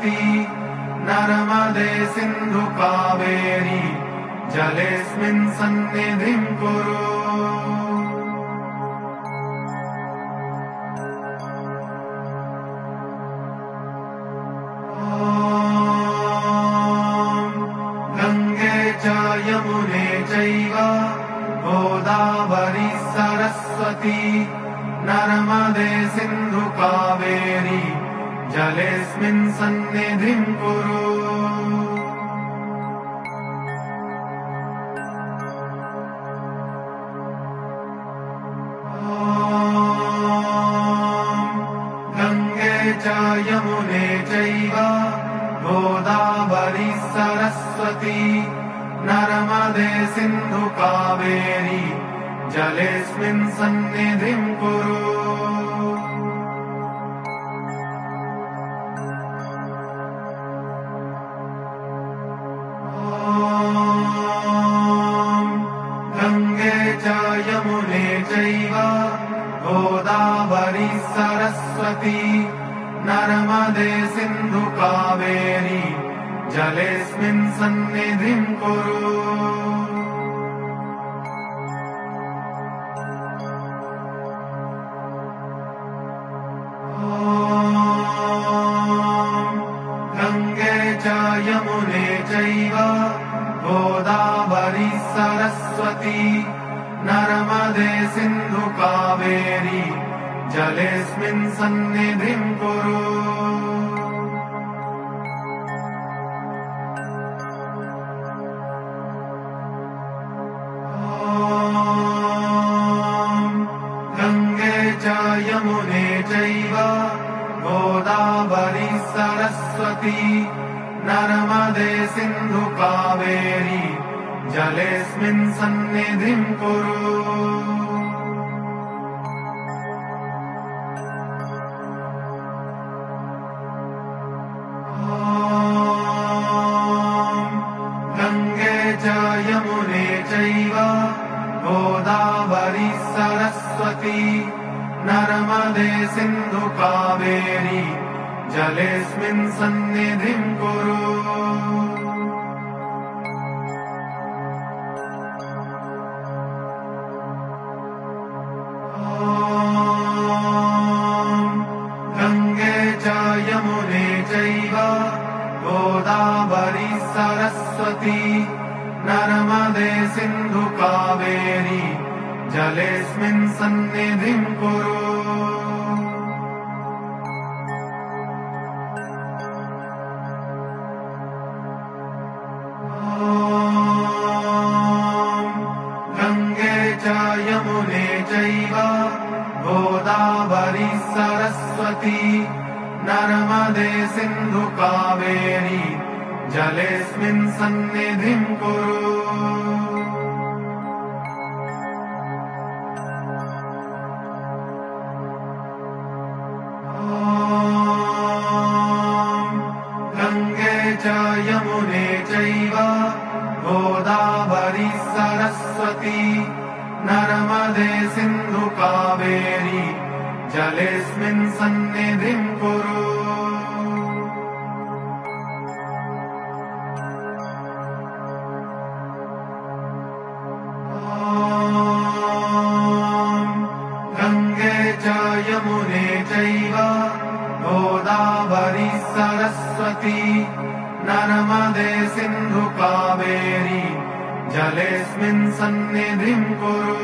सरस्वती नर्मदे सिन्धु कावेरी जलेऽस्मिन् सन्निधिं कुरु। गंगे च यमुने चैव गोदावरी सरस्वती नर्मदे सिन्धु कावेरी जलेऽस्मिन् सन्निधिं कुरु। गंगे च यमुने चैव गोदावरी सरस्वती नर्मदे सिन्धु कावेरी जलेऽस्मिन् सन्निधिं कुरु। गंगे च यमुने चैव गोदावरी सरस्वती नर्मदे सिन्धु कावेरी जलेऽस्मिन् सन्निधिं कुरु। गंगे च यमुने चैव गोदावरी सरस्वती नर्मदे सिन्धु कावेरी जलेऽस्मिन् सन्निधिं कुरु। गंगे च यमुने चैव गोदावरी सरस्वती नर्मदे सिन्धु कावेरी जलेऽस्मिन् सन्निधिं कुरु। गंगे च यमुने चैव गोदावरी सरस्वती नर्मदे सिन्धु कावेरी जलेऽस्मिन् सन्निधिं कुरु। गंगे च यमुने चैव गोदावरी सरस्वती नर्मदे सिन्धु कावेरी जलेऽस्मिन् सन्निधिं कुरु। गंगे च यमुने चैव गोदावरी सरस्वती नर्मदे सिन्धु कावेरी जलेऽस्मिन् सन्निधिं कुरु। गंगे च यमुने चैव गोदावरी सरस्वती नर्मदे सिन्धु कावेरी जलेऽस्मिन् सन्निधिं कुरु। गंगे च यमुने चैव गोदावरी सरस्वती नर्मदे सिन्धु कावेरी जलेऽस्मिन् सन्निधिं कुरु।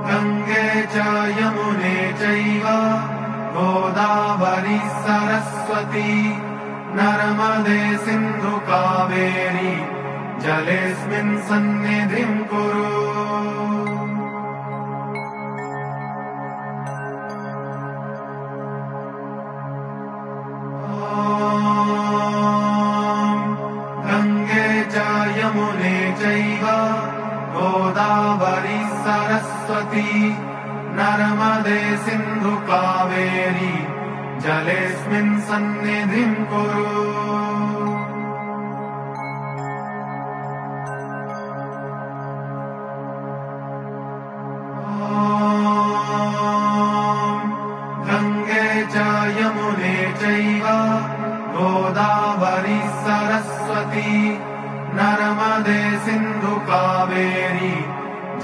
गंगे च यमुने चैव गोदावरी सरस्वती नर्मदे सिन्धु कावेरी जलेऽस्मिन् सन्निधिं कुरु। गंगे च यमुने चैव गोदावरी सरस्वती नर्मदे सिन्धु कावेरी जलेऽस्मिन् सन्निधिं कुरु।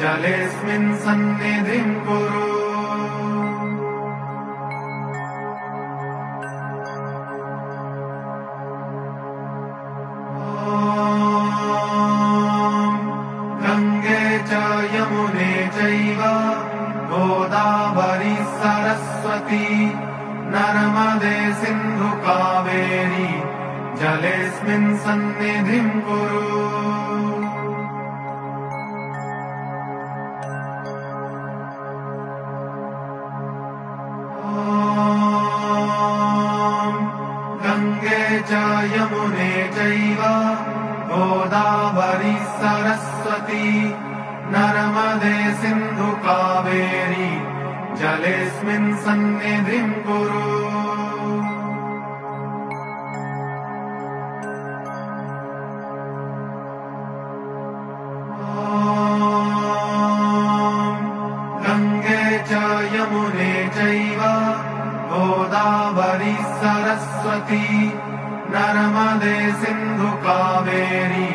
जलेऽस्मिन् सन्निधिं कुरु। गङ्गे च यमुने चैव गोदावरी सरस्वती नर्मदे सिन्धु कावेरी जलेऽस्मिन् सन्निधिं कुरु। गङ्गे च यमुने चैव गोदावरी सरस्वती नर्मदे सिन्धु कावेरी जलेऽस्मिन् सन्निधिं कुरु। गङ्गे च यमुने चैव गोदावरी सरस्वती नर्मदे सिन्धु कावेरी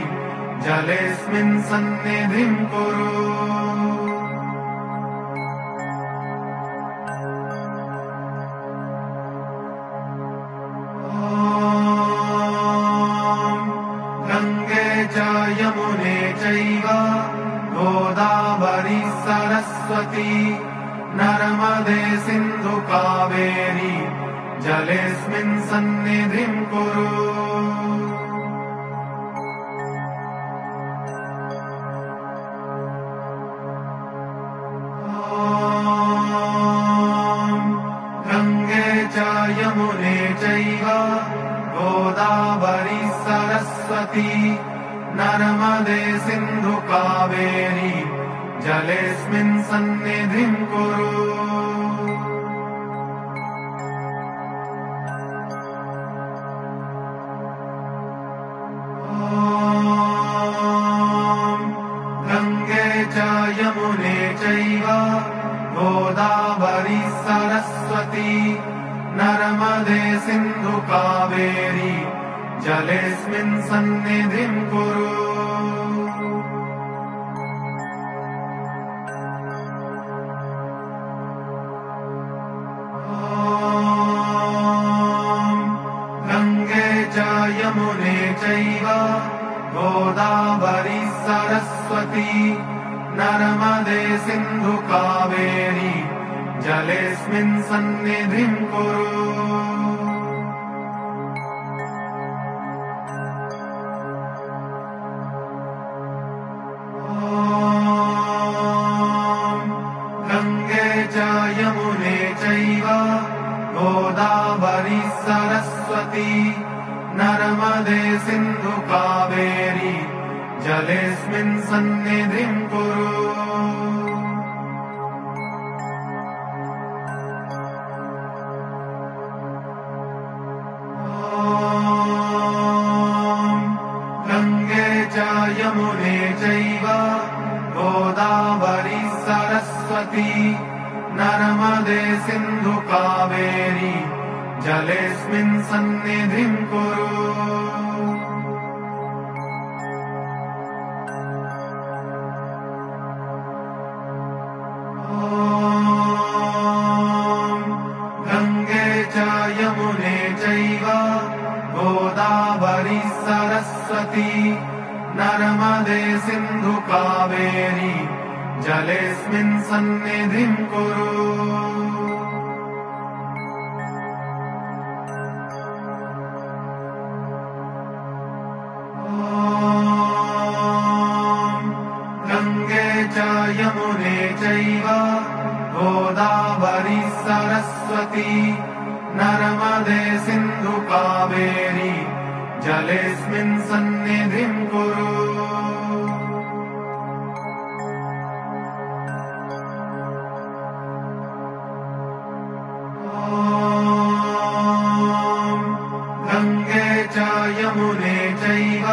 जलेऽस्मिन् सन्निधिं कुरु। गङ्गे च यमुने चैव गोदावरी सरस्वती नर्मदे सिन्धु कावेरी जलेऽस्मिन् सन्निधिं कुरु। गङ्गे च यमुने चैव गोदावरी सरस्वती नर्मदे सिन्धु कावेरी जलेऽस्मिन् सन्निधिं कुरु। गङ्गे च यमुने चैव गोदावरी सरस्वती नर्मदे सिन्धु कावेरी जलेऽस्मिन् सन्निधिं कुरु। गङ्गे च यमुने चैव गोदावरी सरस्वती नर्मदे सिन्धु कावेरी जलेऽस्मिन् सन्निधिं कुरु। गङ्गे च यमुने चैव गोदावरी सरस्वती नर्मदे सिन्धु कावेरी जलेऽस्मिन् सन्निधिं कुरु। गङ्गे च यमुने चैव गोदावरी सरस्वती नर्मदे सिन्धु कावेरी जलेऽस्मिन् सन्निधिं कुरु। गङ्गे च यमुने चैव गोदावरी सरस्वती नर्मदे सिन्धु कावेरी जलेऽस्मिन् सन्निधिं कुरु। गङ्गे च यमुने चैव गोदावरी सरस्वती नर्मदे सिन्धु कावेरी जलेऽस्मिन् सन्निधिं कुरु। गङ्गे च यमुने चैव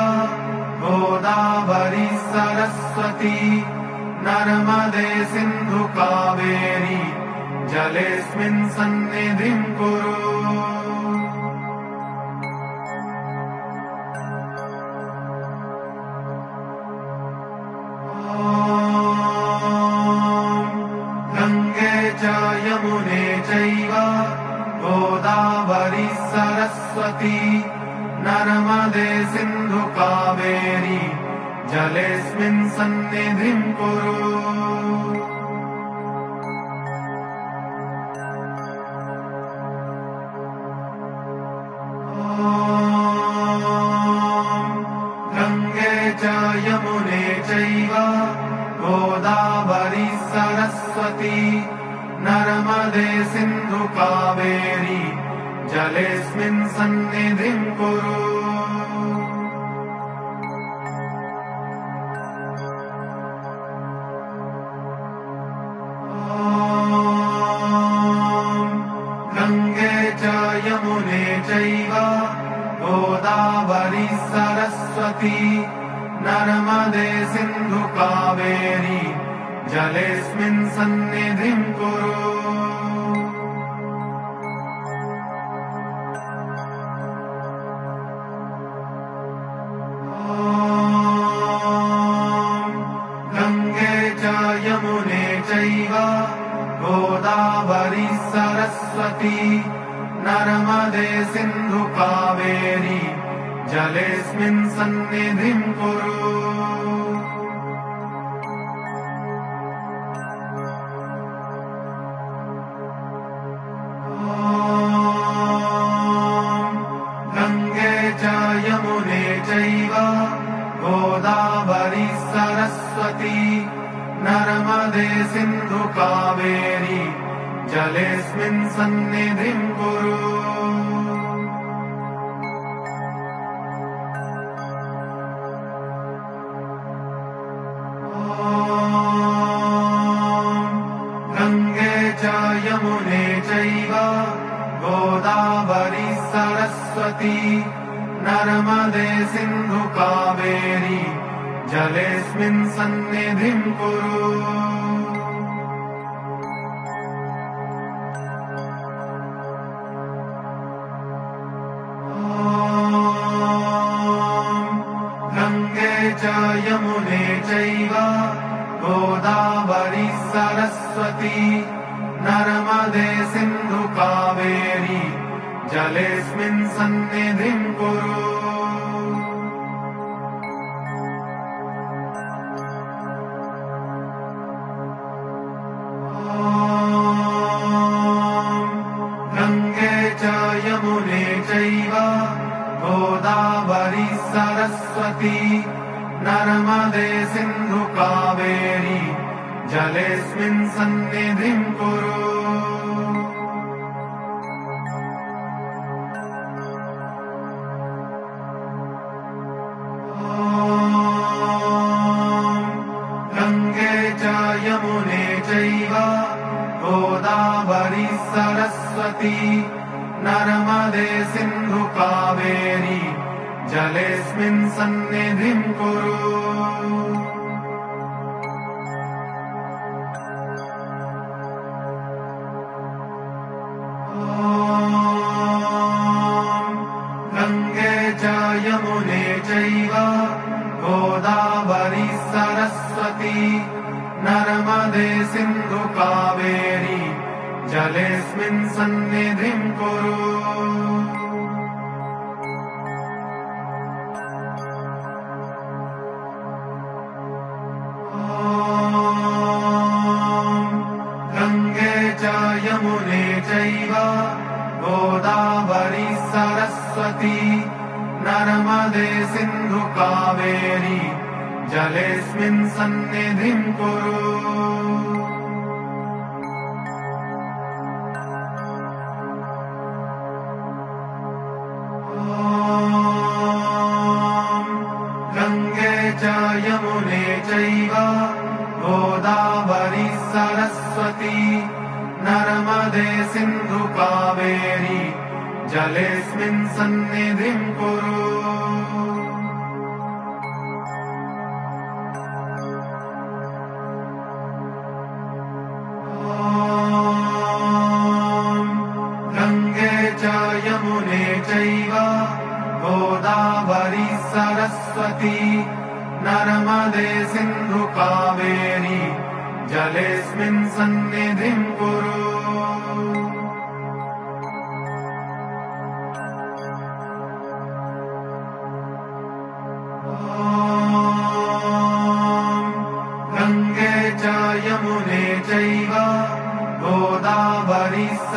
गोदावरी सरस्वती नर्मदे सिन्धु कावेरी जलेऽस्मिन् सन्निधिं कुरु। यमुने चैव गोदावरी सरस्वती नर्मदे सिन्धु कावेरी जलेऽस्मिन् सन्निधिं कुरु। गंगे च यमुने चैव गोदावरी सरस्वती नर्मदे सिन्धु कावेरी जलेऽस्मिन् सन्निधिं कुरु। गंगे च यमुने चैव गोदावरी सरस्वती नर्मदे सिन्धु कावेरी जलेऽस्मिन् सन्निधिं कुरु। गंगे च यमुने चैव गोदावरी सरस्वती नर्मदे सिन्धु कावेरी जलेऽस्मिन् सन्निधिं कुरु। गंगे च यमुने चैव गोदावरी सरस्वती नर्मदे सिन्धु कावेरी जलेऽस्मिन् सन्निधिं कुरु। गंगे च यमुने चैव गोदावरी सरस्वती नर्मदे सिन्धु कावेरी जलेऽस्मिन् सन्निधिं कुरु। गंगे च यमुने चैव गोदावरी सरस्वती नर्मदे सिन्धु कावेरी जलेऽस्मिन् सन्निधिं कुरु। गंगे च यमुने चैव गोदावरी सरस्वती नर्मदे सिन्धु कावेरी जलेऽस्मिन् सन्निधिं कुरु। गंगे च यमुने चैव गोदावरी सरस्वती नर्मदे सिन्धु कावेरी जलेऽस्मिन् सन्निधिं कुरु। गंगे च यमुने चैव गोदावरी सरस्वती नर्मदे सिन्धु कावेरी जलेऽस्मिन् सन्निधिं कुरु। गंगे च यमुने चैव गोदावरी सरस्वती नर्मदे सिन्धु कावेरी जलेऽस्मिन् सन्निधिं कुरु। गंगे च यमुने चैव गोदावरी सरस्वती नर्मदे सिन्धु कावेरी जलेऽस्मिन् सन्निधिं कुरु। गंगे च यमुने चैव गोदावरी सरस्वती नर्मदे सिन्धु कावेरी जलेऽस्मिन् सन्निधिं कुरु।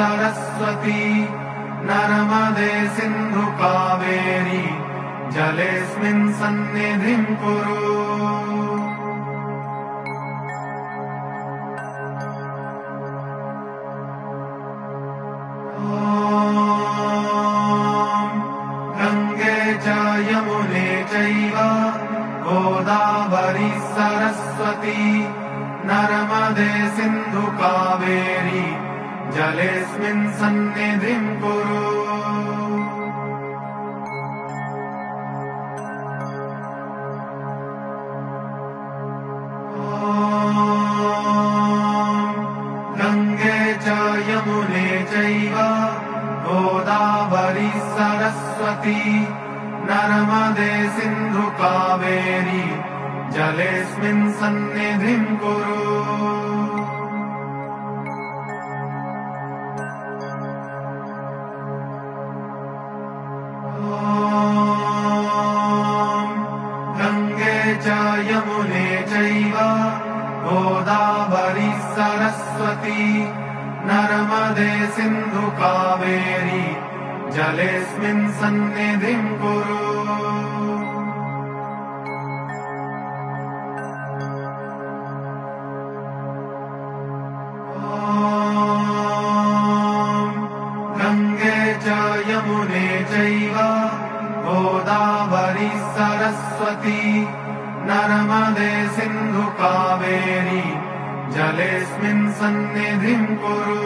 सरस्वती नर्मदे सिन्धु कावेरी जलेऽस्मिन् सन्निधिं कुरु। गंगे च यमुने चैव गोदावरी सरस्वती नर्मदे सिन्धु कावेरी जलेऽस्मिन् सन्निधिं कुरु। गंगे च यमुने चैव गोदावरी सरस्वती नर्मदे सिन्धु कावेरी जलेऽस्मिन् सन्निधिं कुरु। गंगे च यमुने चैव गोदावरी सरस्वती नर्मदे सिन्धु कावेरी जलेऽस्मिन् सन्निधिं कुरु। गंगे च यमुने चैव गोदावरी सरस्वती नर्मदे सिन्धु कावेरी जलेऽस्मिन् सन्निधिं कुरु।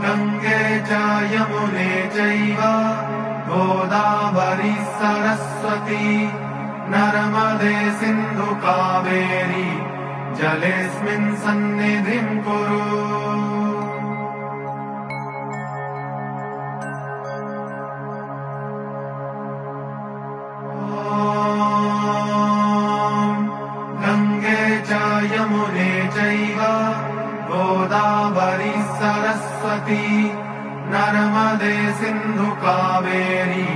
गंगे च यमुने चैव गोदावरी सरस्वती नर्मदे सिन्धु कावेरी जलेऽस्मिन् सन्निधिं कुरु। गंगे च यमुने चैव गोदावरी सरस्वती नर्मदे सिन्धु कावेरी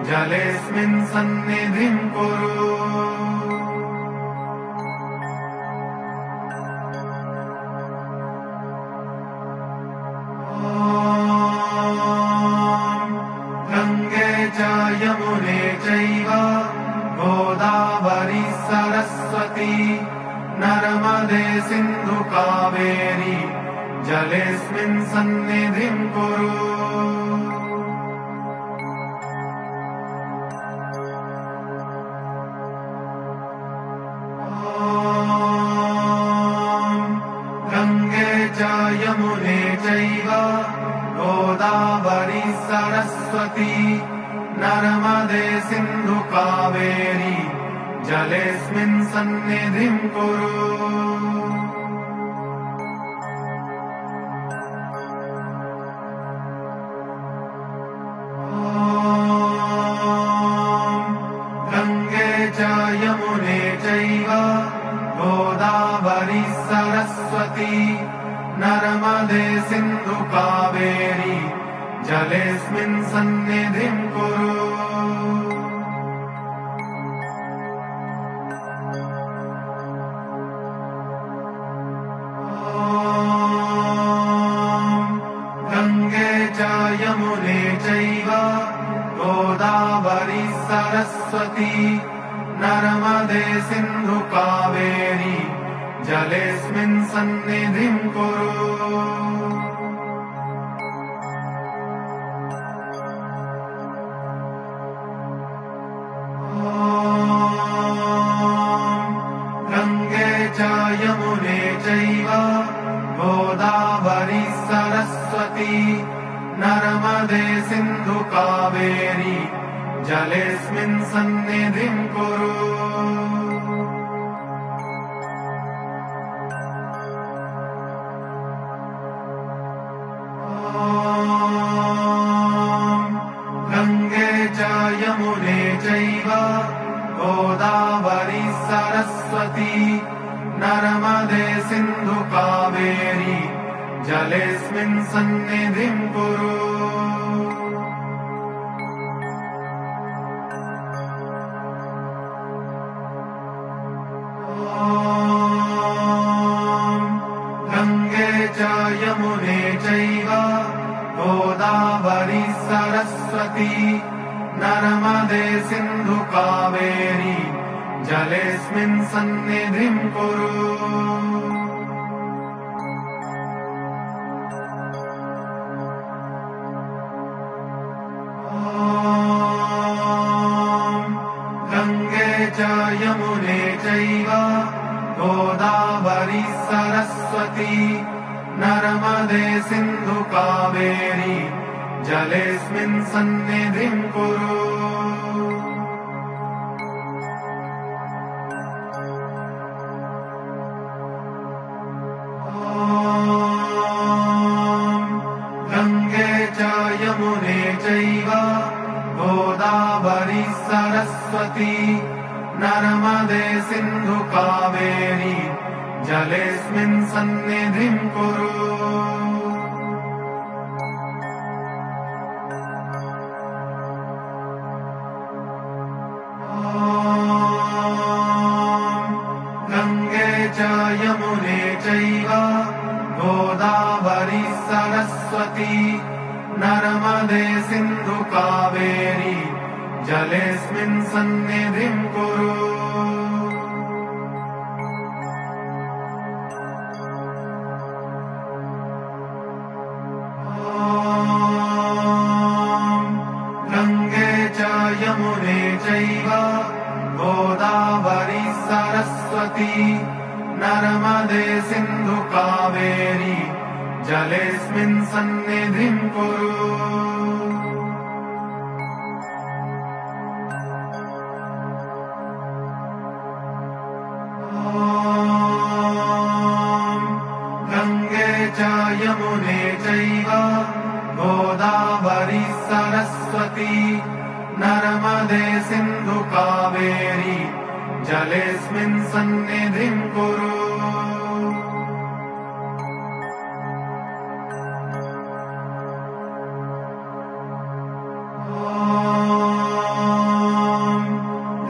जलेऽस्मिन् सन्निधिं कुरु। गंगे च यमुने चैव गोदावरी सरस्वती नर्मदे सिन्धु कावेरी जलेऽस्मिन् सन्निधिं कुरु। गंगे च यमुने चैव गोदावरी सरस्वती नर्मदे सिन्धु कावेरी जलेऽस्मिन् सन्निधिं कुरु। गंगे च यमुने चैव गोदावरी सरस्वती नर्मदे सिन्धु कावेरी जलेऽस्मिन् सन्निधिं कुरु। गंगे च यमुने चैव गोदावरी सरस्वती नर्मदे सिन्धु कावेरी जलेऽस्मिन् सन्निधिं कुरु। गंगे च यमुने चैव गोदावरी सरस्वती नर्मदे सिन्धु कावेरी जलेऽस्मिन् सन्निधिं कुरु। गंगे च यमुने चैव गोदावरी सरस्वती नर्मदे सिन्धु कावेरी जलेऽस्मिन् सन्निधिं कुरु। सरस्वती नर्मदे सिन्धु कावेरी जलेऽस्मिन् सन्निधिं कुरु। गंगे च यमुने चैव गोदावरी सरस्वती नर्मदे सिन्धु कावेरी जलेऽस्मिन् सन्निधिं कुरु। गंगे च यमुने चैव गोदावरी सरस्वती नर्मदे सिन्धु कावेरी जलेऽस्मिन् सन्निधिं कुरु। गंगे च यमुने चैव गोदावरी सरस्वती नर्मदे सिन्धु कावेरी जलेऽस्मिन् सन्निधिं कुरु। गंगे च यमुने चैव गोदावरी सरस्वती नर्मदे सिन्धु कावेरी जलेऽस्मिन् सन्निधिं कुरु। गंगे च यमुने चैव गोदावरी सरस्वती नर्मदे सिन्धु कावेरी जलेऽस्मिन् सन्निधिं कुरु।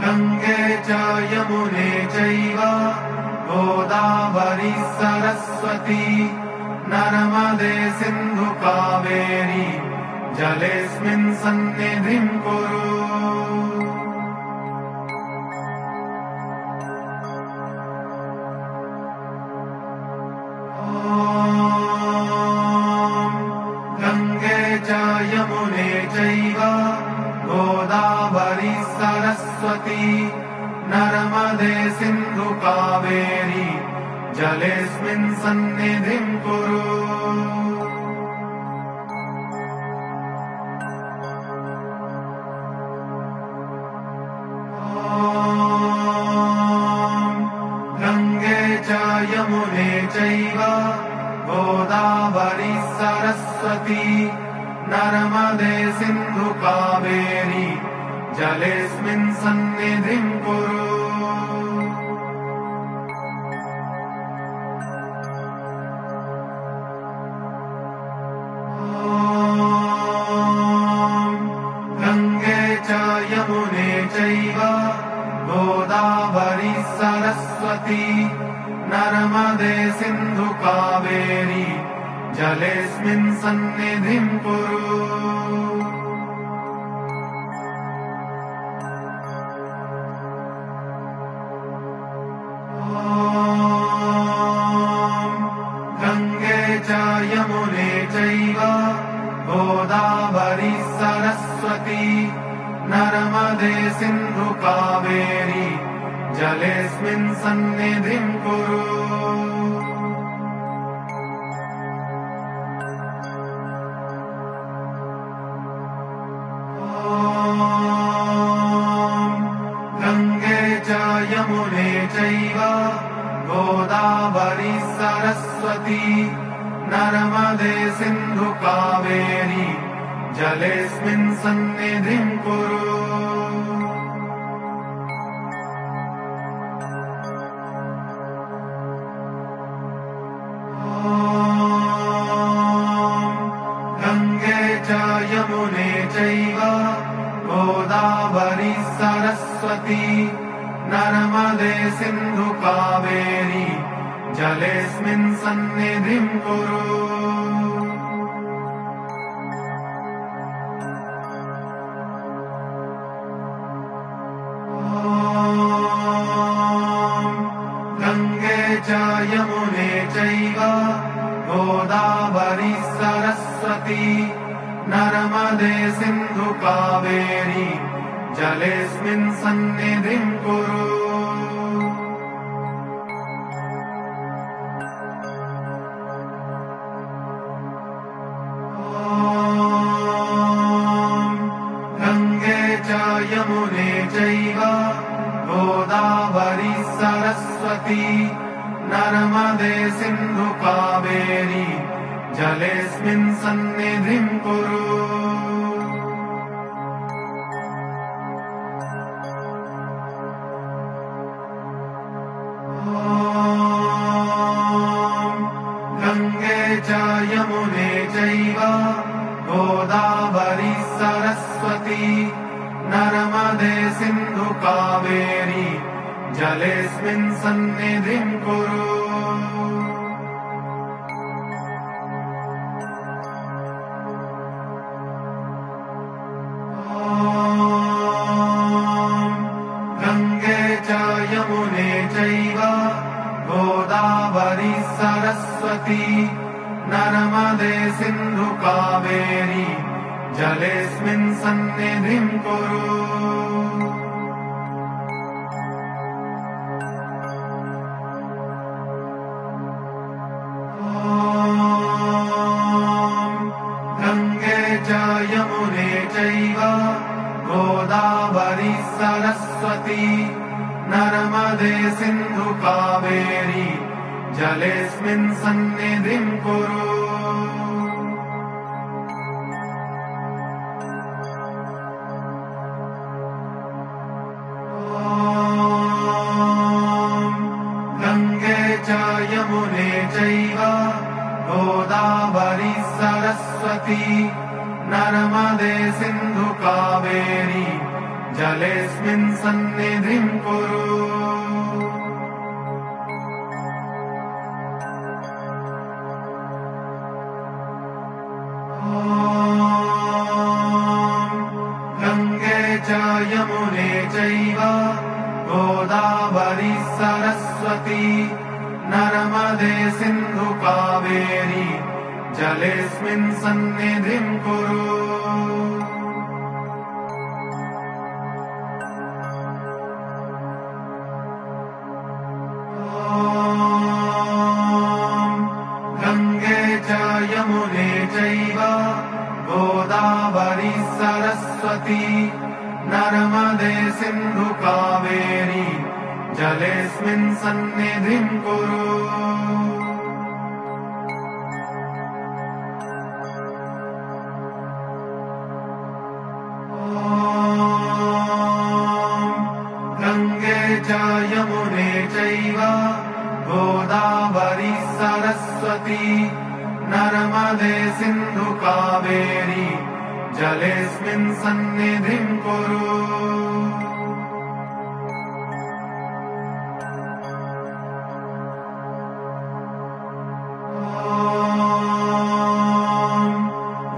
गंगे च यमुने चैव गोदावरी सरस्वती नर्मदे सिन्धु कावेरी जलेऽस्मिन् सन्निधिं कुरु। गंगे च यमुने चैव गोदावरी सरस्वती नर्मदे सिन्धु कावेरी जलेऽस्मिन् सन्निधिं कुरु। गंगे च यमुने चैव गोदावरी सरस्वती नर्मदे सिन्धु कावेरी जलेऽस्मिन् सन्निधिं कुरु। गंगे च यमुने चैव गोदावरी सरस्वती नर्मदे सिन्धु कावेरी जलेऽस्मिन् सन्निधिं कुरु। गंगे च यमुने चैव गोदावरी सरस्वती नर्मदे सिन्धु कावेरी जलेऽस्मिन् सन्निधिं कुरु। गंगे च यमुने चैव गोदावरी सरस्वती नर्मदे सिन्धु कावेरी जलेऽस्मिन् सन्निधिं कुरु। गंगे च यमुने चैव गोदावरी सरस्वती नर्मदे सिन्धु कावेरी जलेऽस्मिन् सन्निधिं कुरु। यमुने चैव गोदावरी सरस्वती नर्मदे सिन्धु कावेरी जलेऽस्मिन् सन्निधिं कुरु। गंगे च यमुने चैव गोदावरी सरस्वती नर्मदे सिन्धु कावेरी जलेऽस्मिन् सन्निधिं कुरु। गंगे च यमुने चैव गोदावरी सरस्वती नर्मदे सिन्धु कावेरी जलेऽस्मिन् सन्निधिं कुरु। गंगे च यमुने चैव गोदावरी सरस्वती नर्मदे सिन्धु कावेरी जलेऽस्मिन् सन्निधिं कुरु। गंगे च यमुने चैव गोदावरी सरस्वती नर्मदे सिन्धु कावेरी जलेऽस्मिन् सन्निधिं कुरु। गंगे च यमुने चैव गोदावरी सरस्वती नर्मदे सिन्धु कावेरी जलेऽस्मिन् सन्निधिं कुरु। गंगे च यमुने चैव गोदावरी सरस्वती नर्मदे सिन्धु कावेरी जलेऽस्मिन् सन्निधिं कुरु। गंगे च यमुने चैव गोदावरी सरस्वती नर्मदे सिन्धु कावेरी जलेऽस्मिन् सन्निधिं कुरु। गंगे च यमुने चैव गोदावरी सरस्वती नर्मदे सिन्धु कावेरी जलेऽस्मिन् सन्निधिं कुरु।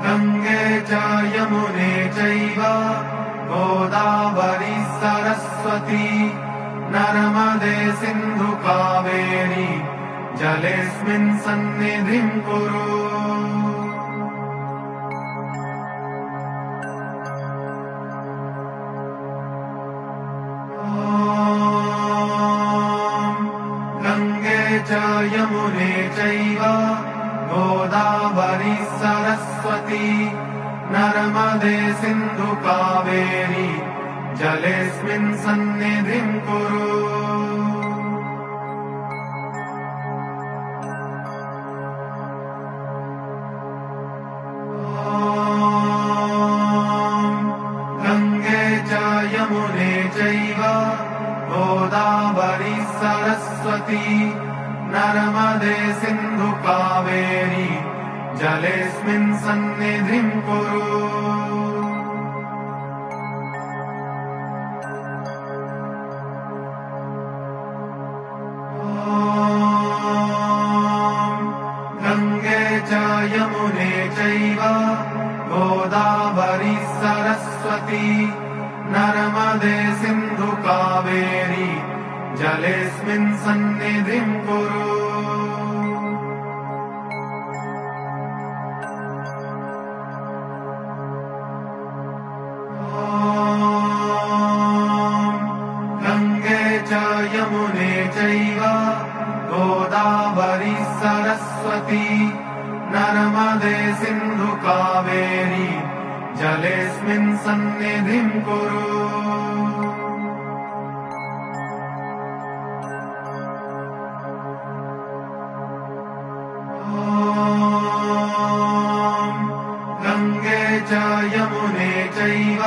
गंगे च यमुने चैव गोदावरी सरस्वती नर्मदे सिन्धु कावेरी जलेऽस्मिन् सन्निधिं कुरु। गंगे च यमुने चैव गोदावरी सरस्वती नर्मदे सिन्धु कावेरी जलेऽस्मिन् सन्निधिं कुरु। गंगे च यमुने चैव गोदावरी सरस्वती नर्मदे सिन्धु कावेरी जलेऽस्मिन् सन्निधिं कुरु। गंगे च यमुने चैव गोदावरी सरस्वती नर्मदे सिन्धु कावेरी जलेऽस्मिन् सन्निधिं कुरु। जलेऽस्मिन् सन्निधिं कुरु। गंगे च यमुने चैव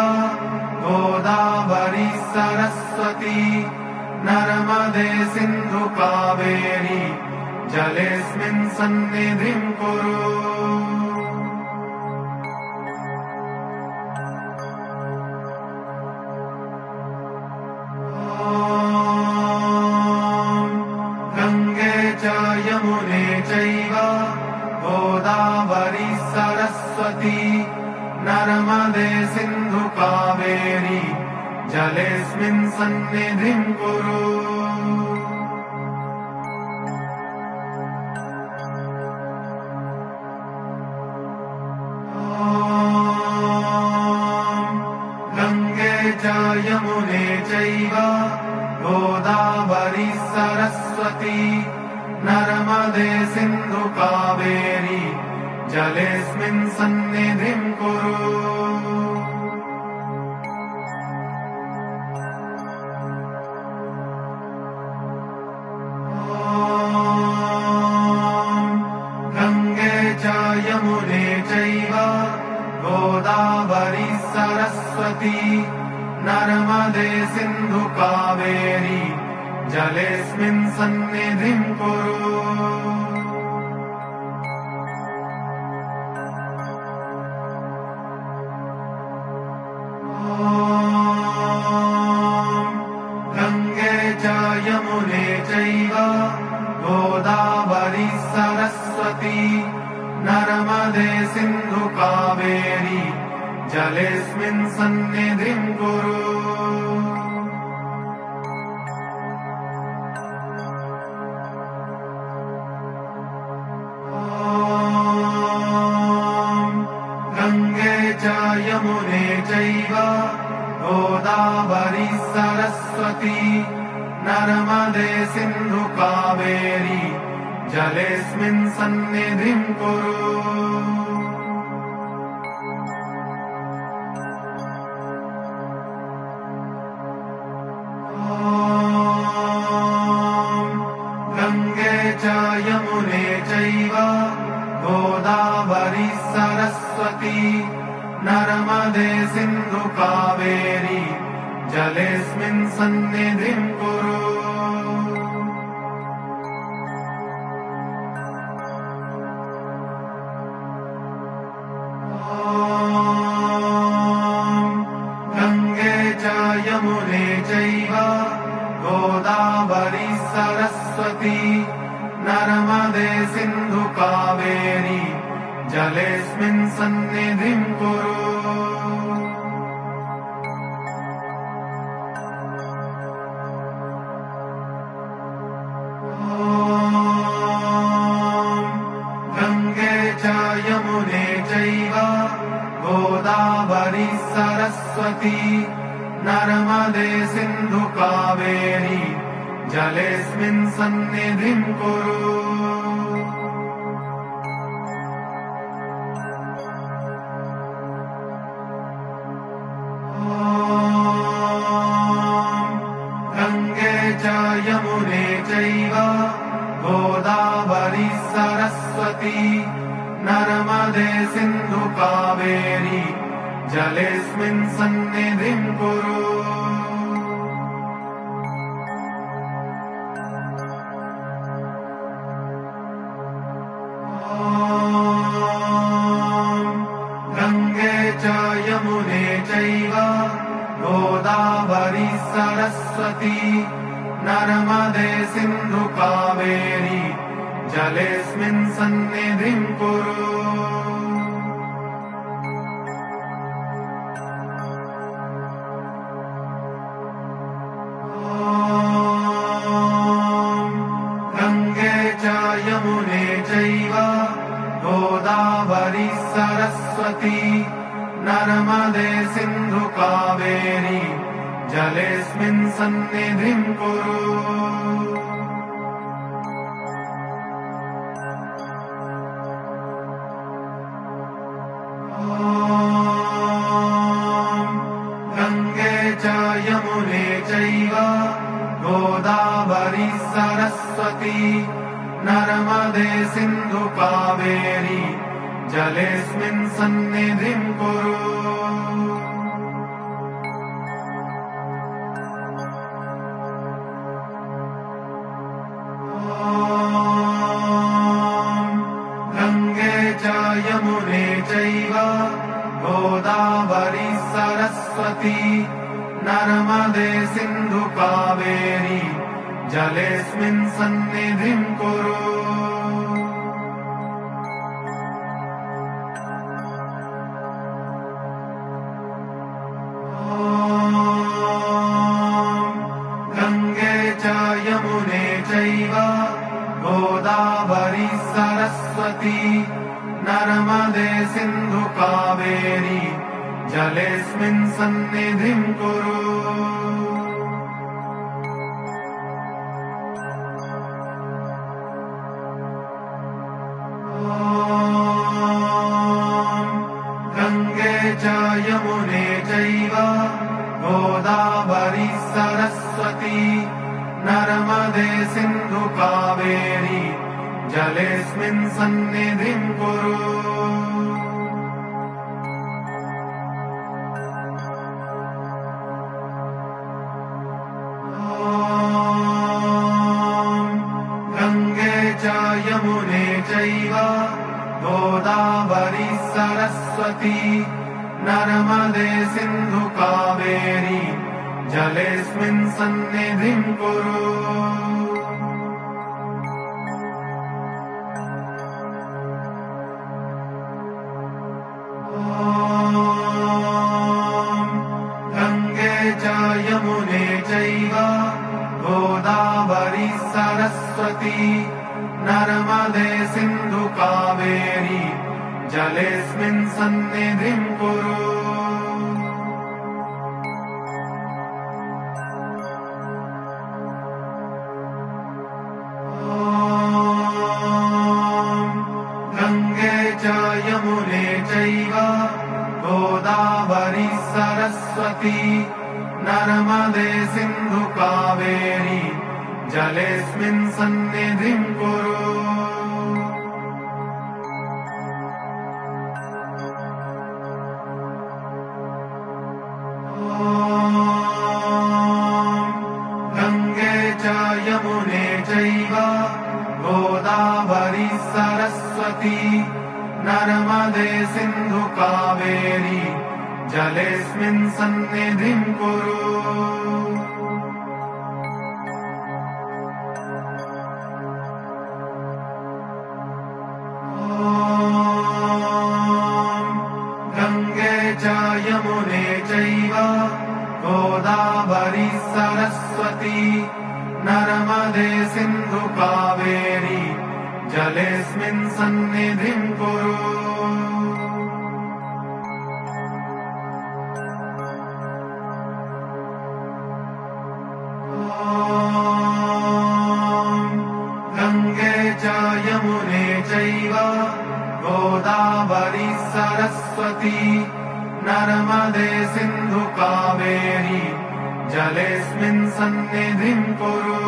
गोदावरी सरस्वती नर्मदे सिन्धु कावेरी जलेऽस्मिन् सन्निधिं कुरु। गंगे च यमुने चैव गोदावरी सरस्वती नर्मदे सिन्धु कावेरी जलेऽस्मिन् सन्निधिं कुरु। गंगे च यमुने चैव गोदावरी सरस्वती नर्मदे सिन्धु कावेरी जलेऽस्मिन् सन्निधिं कुरु। गंगे च यमुने चैव गोदावरी सरस्वती नर्मदे सिन्धु कावेरी जलेऽस्मिन् सन्निधिं कुरु। गंगे च यमुने चैव गोदावरी सरस्वती नर्मदे सिन्धु कावेरी जलेऽस्मिन् सन्निधिं कुरु। गंगे च यमुने चैव गोदावरी सरस्वती नर्मदे सिन्धु कावेरी जलेऽस्मिन् सन्निधिं कुरु। गंगे च यमुने चैव गोदावरी सरस्वती नर्मदे सिन्धु कावेरी जलेऽस्मिन् सन्निधिं कुरु। गंगे च यमुने चैव गोदावरी सरस्वती नर्मदे सिन्धु कावेरी जलेऽस्मिन् सन्निधिं कुरु। गंगे च यमुने चैव गोदावरी सरस्वती नर्मदे सिन्धु कावेरी जलेऽस्मिन् सन्निधिं कुरु। गंगे च यमुने चैव गोदावरी सरस्वती नर्मदे सिन्धु कावेरी जलेऽस्मिन् सन्निधिं कुरु। गंगे च यमुने चैव गोदावरी सरस्वती नर्मदे सिन्धु कावेरी जलेऽस्मिन् सन्निधिं कुरु। गंगे च यमुने चैव गोदावरी सरस्वती नर्मदे सिन्धु कावेरी जलेऽस्मिन् सन्निधिं कुरु। यमुने चैव गोदावरी सरस्वती नर्मदे सिन्धु कावेरी जलेऽस्मिन् सन्निधिं कुरु। गंगे च यमुने चैव गोदावरी सरस्वती नर्मदे सिन्धु कावेरी जलेऽस्मिन् सन्निधिं कुरु। गंगे च यमुने चैव गोदावरी सरस्वती नर्मदे सिन्धु कावेरी जलेऽस्मिन् सन्निधिं कुरु। गंगे च यमुने चैव गोदावरी सरस्वती नर्मदे सिन्धु कावेरी जलेऽस्मिन् सन्निधिं कुरु। गंगे च यमुने चैव गोदावरी सरस्वती नर्मदे सिन्धु कावेरी जलेऽस्मिन् सन्निधिं कुरु। गंगे च यमुने चैव गोदावरी सरस्वती नर्मदे सिन्धु कावेरी जलेऽस्मिन् सन्निधिं कुरु। गंगे च यमुने चैव गोदावरी सरस्वती नर्मदे सिन्धु कावेरी जलेऽस्मिन् सन्निधिं कुरु। गंगे च यमुने चैव गोदावरी सरस्वती नर्मदे सिन्धु कावेरी जलेऽस्मिन् सन्निधिं कुरु। गंगे च यमुने चैव गोदावरी सरस्वती नर्मदे सिन्धु कावेरी जलेऽस्मिन् सन्निधिं कुरु। गंगे च यमुने चैव गोदावरी सरस्वती नर्मदे सिन्धु कावेरी जलेऽस्मिन् सन्निधिं कुरु।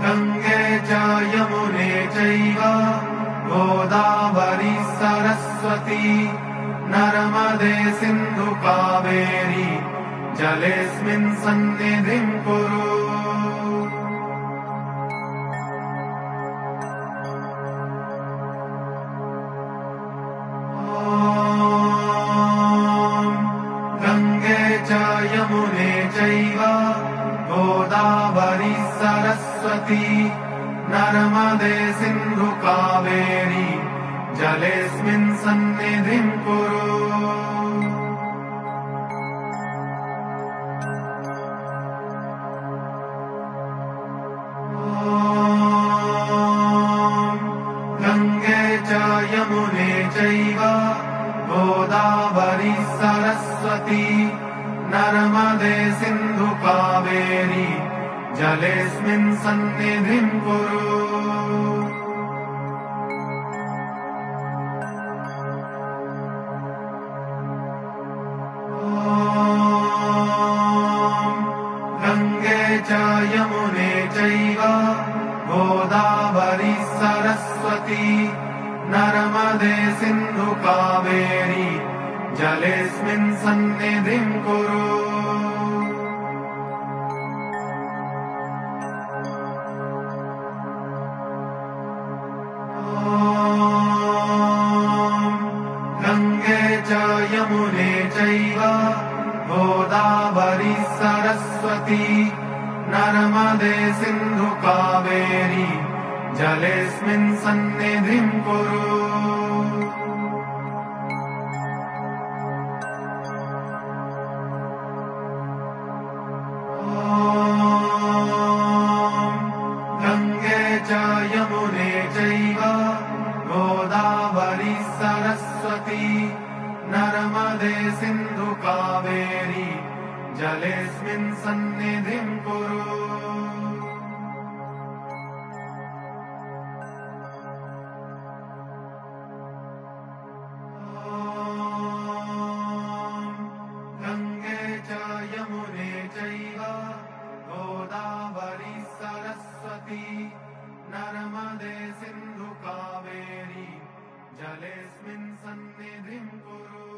गंगे च यमुने चैव गोदावरी सरस्वती नर्मदे सिन्धु कावेरी जलेऽस्मिन् सन्निधिं कुरु। गंगे च यमुने चैव गोदावरी सरस्वती नर्मदे सिन्धु कावेरी जलेऽस्मिन् सन्निधिं कुरु। गंगे च यमुने चैव गोदावरी सरस्वती नर्मदे सिन्धु कावेरी जलेऽस्मिन् सन्निधिं कुरु। नर्मदे सिन्धु कावेरी जलेऽस्मिन् सन्निधिं कुरु। गङ्गे च यमुने चैव गोदावरी सरस्वती नर्मदे सिन्धु कावेरी जलेऽस्मिन् सन्निधिं कुरु। गङ्गे च यमुने चैव गोदावरी सरस्वती नर्मदे सिन्धु कावेरी जलेऽस्मिन् सन्निधिं कुरु। गङ्गे च यमुने चैव गोदावरी सरस्वती नर्मदे सिन्धु कावेरी जलेऽस्मिन् सन्निधिं कुरु।